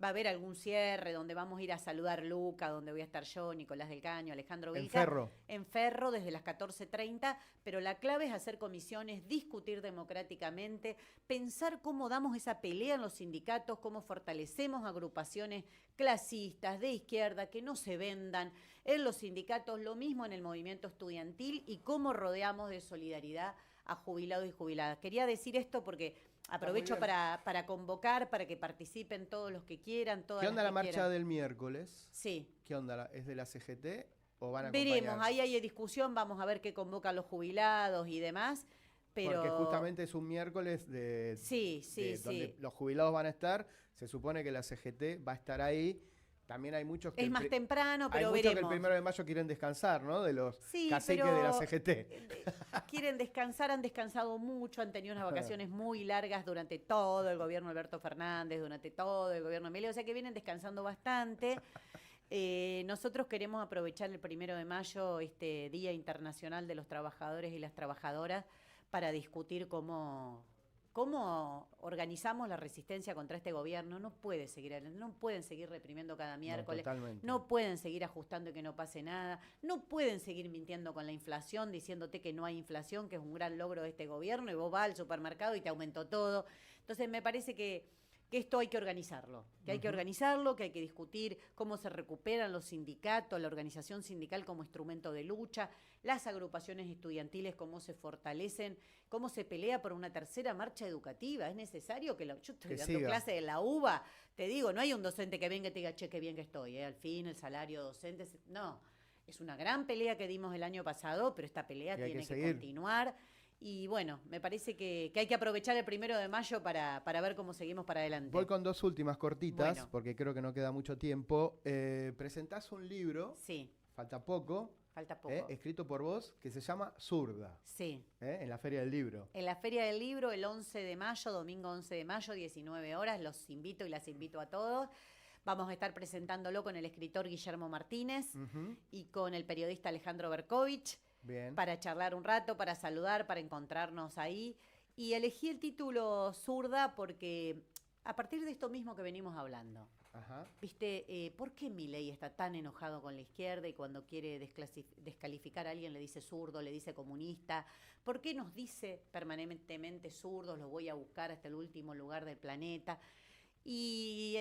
Va a haber algún cierre donde vamos a ir a saludar Luca, donde voy a estar yo, Nicolás del Caño, Alejandro Vilca. En Ferro, desde las 14:30, pero la clave es hacer comisiones, discutir democráticamente, pensar cómo damos esa pelea en los sindicatos, cómo fortalecemos agrupaciones clasistas, de izquierda, que no se vendan en los sindicatos, lo mismo en el movimiento estudiantil y cómo rodeamos de solidaridad a jubilados y jubiladas. Quería decir esto porque aprovecho para convocar, para que participen todos los que quieran. ¿Qué onda la marcha del miércoles? Sí. ¿Qué onda? ¿Es de la CGT o van a acompañar? Veremos, ahí hay discusión, vamos a ver qué convocan los jubilados y demás. Pero... Porque justamente es un miércoles donde los jubilados van a estar. Se supone que la CGT va a estar ahí. También hay muchos que... Es más temprano, pero hay veremos. Hay muchos que el 1 de mayo quieren descansar, ¿no? De los caciques de la CGT. Quieren descansar, han descansado mucho, han tenido unas vacaciones muy largas durante todo el gobierno de Alberto Fernández, durante todo el gobierno de Milei, o sea que vienen descansando bastante. Nosotros queremos aprovechar el 1 de mayo, este Día Internacional de los Trabajadores y las Trabajadoras, para discutir cómo organizamos la resistencia contra este gobierno. No pueden seguir reprimiendo cada miércoles, no pueden seguir ajustando y que no pase nada, no pueden seguir mintiendo con la inflación, diciéndote que no hay inflación, que es un gran logro de este gobierno, y vos vas al supermercado y te aumentó todo. Entonces me parece que esto hay que organizarlo, que hay que discutir cómo se recuperan los sindicatos, la organización sindical como instrumento de lucha, las agrupaciones estudiantiles, cómo se fortalecen, cómo se pelea por una tercera marcha educativa. Es necesario yo estoy dando clase de la UBA, te digo, no hay un docente que venga y te diga, che, qué bien que estoy, al fin el salario docente, no. Es una gran pelea que dimos el año pasado, pero esta pelea tiene que continuar. Y bueno, me parece que hay que aprovechar el 1 de mayo para ver cómo seguimos para adelante. Voy con dos últimas cortitas, porque creo que no queda mucho tiempo. Presentás un libro, falta poco, escrito por vos, que se llama Zurda. Sí. En la Feria del Libro. En la Feria del Libro, el 11 de mayo, domingo 11 de mayo, 19 horas, los invito y las invito a todos. Vamos a estar presentándolo con el escritor Guillermo Martínez y con el periodista Alejandro Berkovich. Bien. Para charlar un rato, para saludar, para encontrarnos ahí. Y elegí el título Zurda porque a partir de esto mismo que venimos hablando, ¿viste? ¿Por qué Milei está tan enojado con la izquierda y cuando quiere descalificar a alguien le dice zurdo, le dice comunista? ¿Por qué nos dice permanentemente zurdos, los voy a buscar hasta el último lugar del planeta? Y...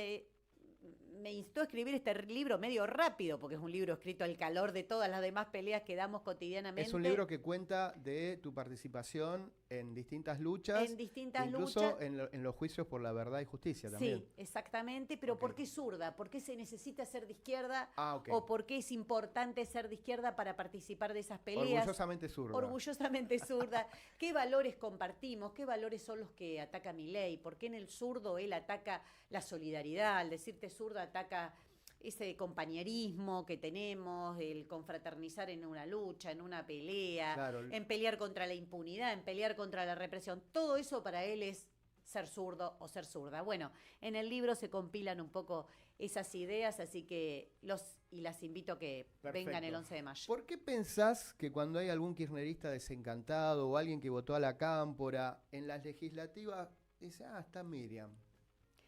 me instó a escribir este libro medio rápido, porque es un libro escrito al calor de todas las demás peleas que damos cotidianamente. Es un libro que cuenta de tu participación en distintas luchas. Incluso en los juicios por la verdad y justicia también. Sí, exactamente, pero ¿por qué zurda? ¿Por qué se necesita ser de izquierda? ¿O por qué es importante ser de izquierda para participar de esas peleas? Orgullosamente zurda. Orgullosamente zurda. ¿Qué valores compartimos? ¿Qué valores son los que ataca Milei? ¿Por qué en el zurdo él ataca la solidaridad? Al decirte zurdo ataca ese compañerismo que tenemos, el confraternizar en una lucha, en una pelea, en pelear contra la impunidad, en pelear contra la represión. Todo eso para él es ser zurdo o ser zurda. Bueno, en el libro se compilan un poco esas ideas, así que las invito a que vengan el 11 de mayo. ¿Por qué pensás que cuando hay algún kirchnerista desencantado o alguien que votó a la cámpora, en las legislativas dice, está Miriam,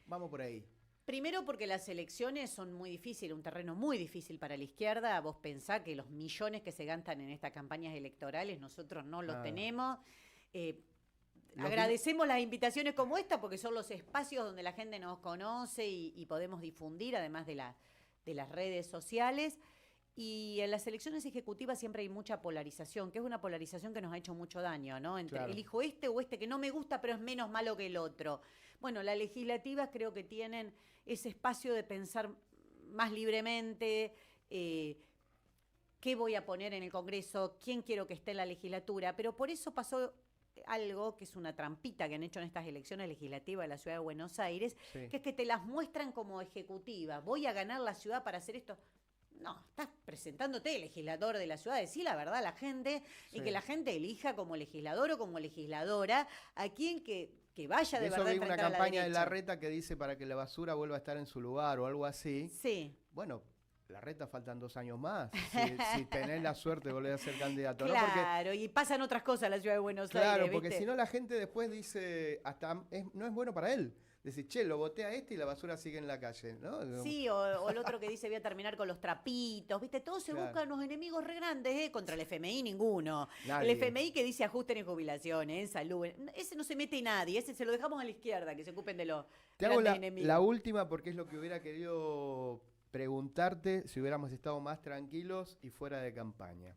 vamos por ahí? Primero porque las elecciones son muy difíciles, un terreno muy difícil para la izquierda. Vos pensás que los millones que se gastan en estas campañas electorales nosotros no los tenemos. Agradecemos las invitaciones como esta porque son los espacios donde la gente nos conoce y podemos difundir, además de las redes sociales. Y en las elecciones ejecutivas siempre hay mucha polarización, que es una polarización que nos ha hecho mucho daño, ¿no? Entre elijo este o este que no me gusta, pero es menos malo que el otro. Bueno, las legislativas creo que tienen ese espacio de pensar más libremente, qué voy a poner en el Congreso, quién quiero que esté en la legislatura, pero por eso pasó algo que es una trampita que han hecho en estas elecciones legislativas de la Ciudad de Buenos Aires, que es que te las muestran como ejecutiva. Voy a ganar la ciudad para hacer esto. No, estás presentándote legislador de la ciudad, decir la verdad a la gente y que la gente elija como legislador o como legisladora a quien que vaya de verdad a enfrentar a la derecha. Eso vi una campaña de Larreta que dice para que la basura vuelva a estar en su lugar o algo así. Sí. Bueno, Larreta faltan 2 años más, si tenés la suerte de volver a ser candidato. Claro, ¿no? Porque, y pasan otras cosas en la Ciudad de Buenos Aires. Claro, porque si no la gente después dice, no es bueno para él. Decir, che, lo voté a este y la basura sigue en la calle, ¿no? Sí, o el otro que dice voy a terminar con los trapitos, ¿viste? Todos se buscan unos enemigos re grandes, ¿eh? Contra el FMI ninguno. Nadie. El FMI que dice ajusten en jubilaciones, en salud. Ese no se mete nadie, ese se lo dejamos a la izquierda, que se ocupen de los grandes enemigos. La última, porque es lo que hubiera querido preguntarte si hubiéramos estado más tranquilos y fuera de campaña.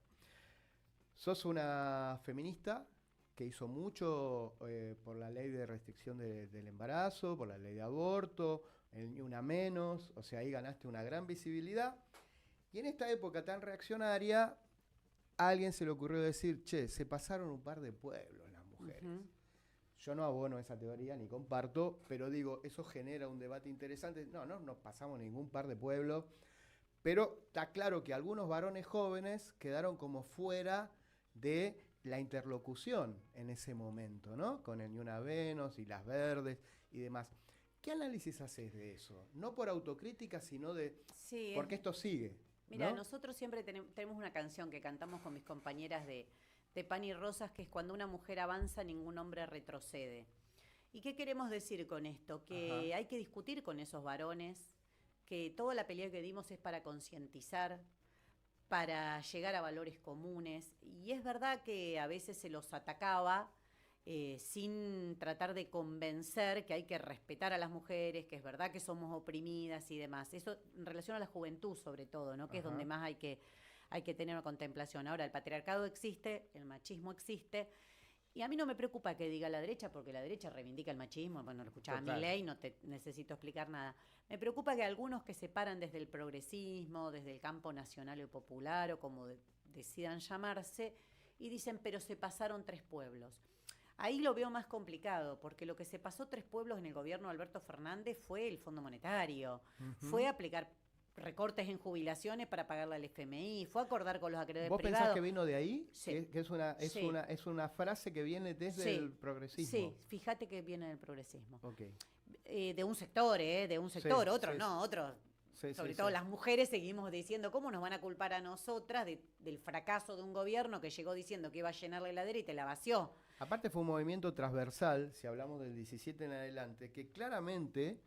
Sos una feminista que hizo mucho por la ley de restricción del embarazo, por la ley de aborto, el Ni Una Menos, o sea, ahí ganaste una gran visibilidad. Y en esta época tan reaccionaria, a alguien se le ocurrió decir, che, se pasaron un par de pueblos las mujeres. Yo no abono esa teoría ni comparto, pero digo, eso genera un debate interesante. No nos pasamos ningún par de pueblos, pero está claro que algunos varones jóvenes quedaron como fuera de la interlocución en ese momento, ¿no? Con el Ni Una Menos y las verdes y demás. ¿Qué análisis haces de eso? No por autocrítica, sino de... Sí, porque esto sigue. Mira, ¿no? Nosotros siempre tenemos una canción que cantamos con mis compañeras de Pan y Rosas, que es cuando una mujer avanza, ningún hombre retrocede. ¿Y qué queremos decir con esto? Que hay que discutir con esos varones, que toda la pelea que dimos es para concientizar, para llegar a valores comunes. Y es verdad que a veces se los atacaba sin tratar de convencer que hay que respetar a las mujeres, que es verdad que somos oprimidas y demás. Eso en relación a la juventud sobre todo, ¿no? Que es donde más hay que tener una contemplación. Ahora, el patriarcado existe, el machismo existe, y a mí no me preocupa que diga la derecha, porque la derecha reivindica el machismo. Bueno, lo escuchaba Milei, no te necesito explicar nada. Me preocupa que algunos que se paran desde el progresismo, desde el campo nacional o popular, o como decidan llamarse, y dicen, pero se pasaron 3 pueblos. Ahí lo veo más complicado, porque lo que se pasó 3 pueblos en el gobierno de Alberto Fernández fue el Fondo Monetario, fue aplicar recortes en jubilaciones para pagarle al FMI, fue acordar con los acreedores privados. ¿Vos pensás que vino de ahí? Sí. Que es una frase que viene desde el progresismo. Sí, fíjate que viene del progresismo. Okay. De un sector, otros no, otros. Sobre todo las mujeres seguimos diciendo, ¿cómo nos van a culpar a nosotras del fracaso de un gobierno que llegó diciendo que iba a llenar la heladera y te la vació? Aparte fue un movimiento transversal, si hablamos del 17 en adelante, que claramente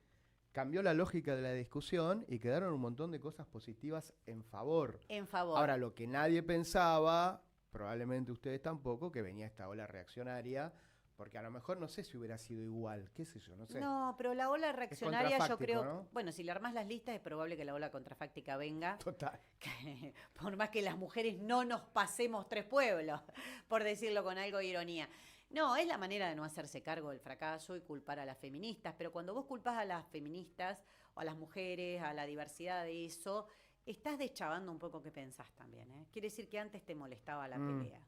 cambió la lógica de la discusión y quedaron un montón de cosas positivas en favor. En favor. Ahora, lo que nadie pensaba, probablemente ustedes tampoco, que venía esta ola reaccionaria, porque a lo mejor no sé si hubiera sido igual, qué sé yo, no sé. No, pero la ola reaccionaria yo creo, ¿no? Bueno, si le armás las listas es probable que la ola contrafáctica venga. Total. Por más que las mujeres no nos pasemos 3 pueblos, por decirlo con algo de ironía. No, es la manera de no hacerse cargo del fracaso y culpar a las feministas, pero cuando vos culpás a las feministas o a las mujeres, a la diversidad de eso, estás deschavando un poco qué pensás también, ¿eh? Quiere decir que antes te molestaba la pelea.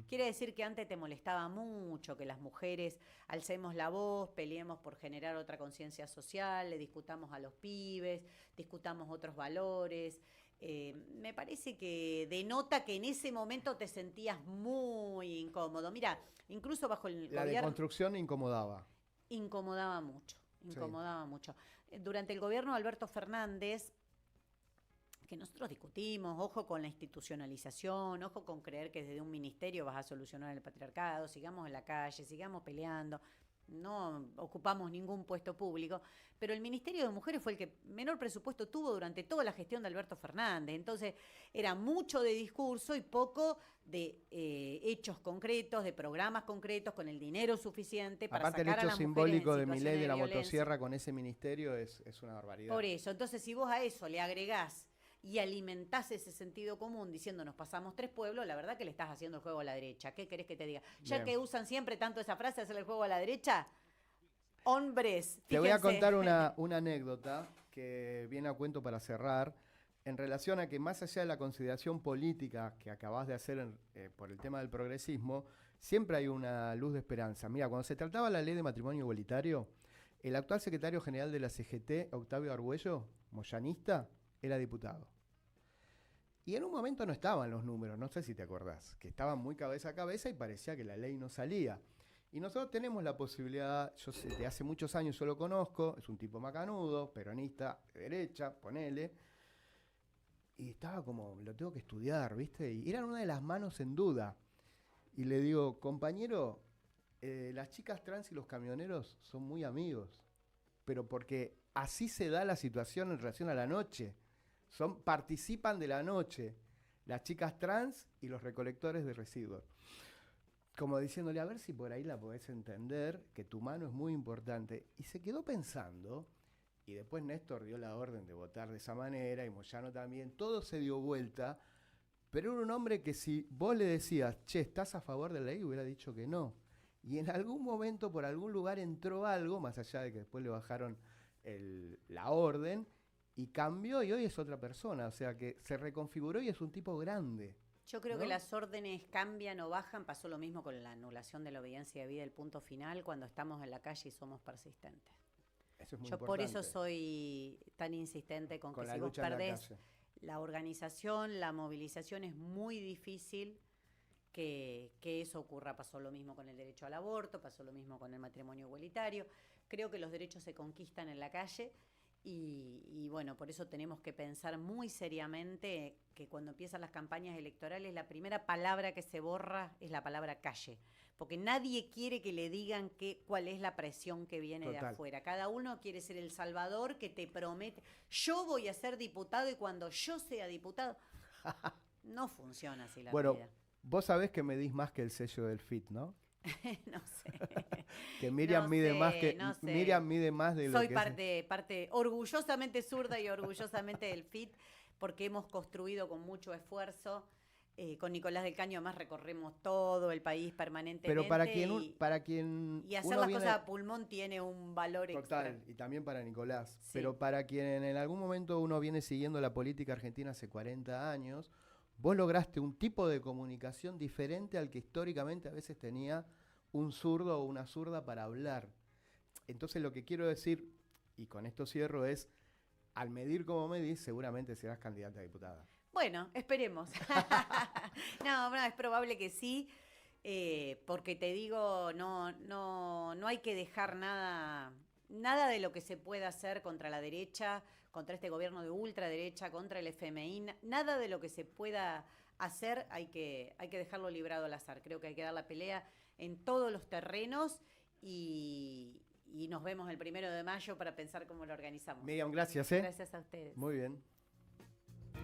Quiere decir que antes te molestaba mucho que las mujeres alcemos la voz, peleemos por generar otra conciencia social, le discutamos a los pibes, discutamos otros valores. Me parece que denota que en ese momento te sentías muy incómodo. Mira, incluso bajo el gobierno... La deconstrucción incomodaba. Incomodaba mucho. Durante el gobierno de Alberto Fernández, que nosotros discutimos, ojo con la institucionalización, ojo con creer que desde un ministerio vas a solucionar el patriarcado, sigamos en la calle, sigamos peleando. no ocupamos ningún puesto público, pero el Ministerio de Mujeres fue el que menor presupuesto tuvo durante toda la gestión de Alberto Fernández. Entonces, era mucho de discurso y poco de hechos concretos, de programas concretos, con el dinero suficiente para Aparte, sacar a el las hecho mujeres en simbólico de situaciones Milei de la violencia. motosierra con ese ministerio es una barbaridad. Por eso, entonces, si vos a eso le agregás y alimentás ese sentido común diciendo nos pasamos 3 pueblos, la verdad que le estás haciendo el juego a la derecha. ¿Qué querés que te diga? Ya Bien. que usan siempre tanto esa frase, hacerle el juego a la derecha, hombres, Te voy a fíjense. contar una anécdota que viene a cuento para cerrar, en relación a que más allá de la consideración política que acabás de hacer por el tema del progresismo, siempre hay una luz de esperanza. Mira, cuando se trataba la ley de matrimonio igualitario, el actual secretario general de la CGT, Octavio Argüello, moyanista, era diputado. Y en un momento no estaban los números, no sé si te acordás, que estaban muy cabeza a cabeza y parecía que la ley no salía. Y nosotros tenemos la posibilidad, yo sé, de hace muchos años yo lo conozco, es un tipo macanudo, peronista, de derecha, ponele, y estaba como, lo tengo que estudiar, ¿viste? Y eran una de las manos en duda. Y le digo, compañero, las chicas trans y los camioneros son muy amigos, pero porque así se da la situación en relación a la noche. Participan de la noche, las chicas trans y los recolectores de residuos. Como diciéndole, a ver si por ahí la podés entender, que tu mano es muy importante. Y se quedó pensando, y después Néstor dio la orden de votar de esa manera, y Moyano también, todo se dio vuelta, pero era un hombre que si vos le decías, che, ¿estás a favor de la ley?, hubiera dicho que no. Y en algún momento, por algún lugar, entró algo, más allá de que después le bajaron la orden, y cambió, y hoy es otra persona. O sea que se reconfiguró y es un tipo grande. Yo creo ¿no? que las órdenes cambian o bajan. Pasó lo mismo con la anulación de la obediencia de vida, el punto final, cuando estamos en la calle y somos persistentes. Eso es muy Yo importante. por eso soy tan insistente con que la si vos lucha en la perdés calle. la organización, la movilización, es muy difícil que eso ocurra. Pasó lo mismo con el derecho al aborto, pasó lo mismo con el matrimonio igualitario. Creo que los derechos se conquistan en la calle y bueno, por eso tenemos que pensar muy seriamente que cuando empiezan las campañas electorales la primera palabra que se borra es la palabra calle, porque nadie quiere que le digan cuál es la presión que viene de afuera. Cada uno quiere ser el salvador que te promete, yo voy a ser diputado y cuando yo sea diputado, no funciona así la vida. Vos sabés que medís más que el sello del FIT, ¿no? No sé. Que Miriam mide más que no sé. Miriam mide más de lo Soy que parte orgullosamente zurda y orgullosamente del FIT, porque hemos construido con mucho esfuerzo. Con Nicolás del Caño además recorremos todo el país permanentemente. Pero para quien y hacer las cosas a pulmón tiene un valor total, extra. y también para Nicolás. Sí. Pero para quien en algún momento uno viene siguiendo la política argentina hace 40 años, vos lograste un tipo de comunicación diferente al que históricamente a veces tenía un zurdo o una zurda para hablar. Entonces lo que quiero decir, y con esto cierro, es, al medir como medís, seguramente serás candidata a diputada. Bueno, esperemos. No, es probable que sí, porque te digo, no hay que dejar nada de lo que se pueda hacer contra la derecha, contra este gobierno de ultraderecha, contra el FMI, nada de lo que se pueda hacer hay que dejarlo librado al azar. Creo que hay que dar la pelea en todos los terrenos y nos vemos el 1 de mayo para pensar cómo lo organizamos. Miriam, gracias. Gracias a ustedes. Muy bien.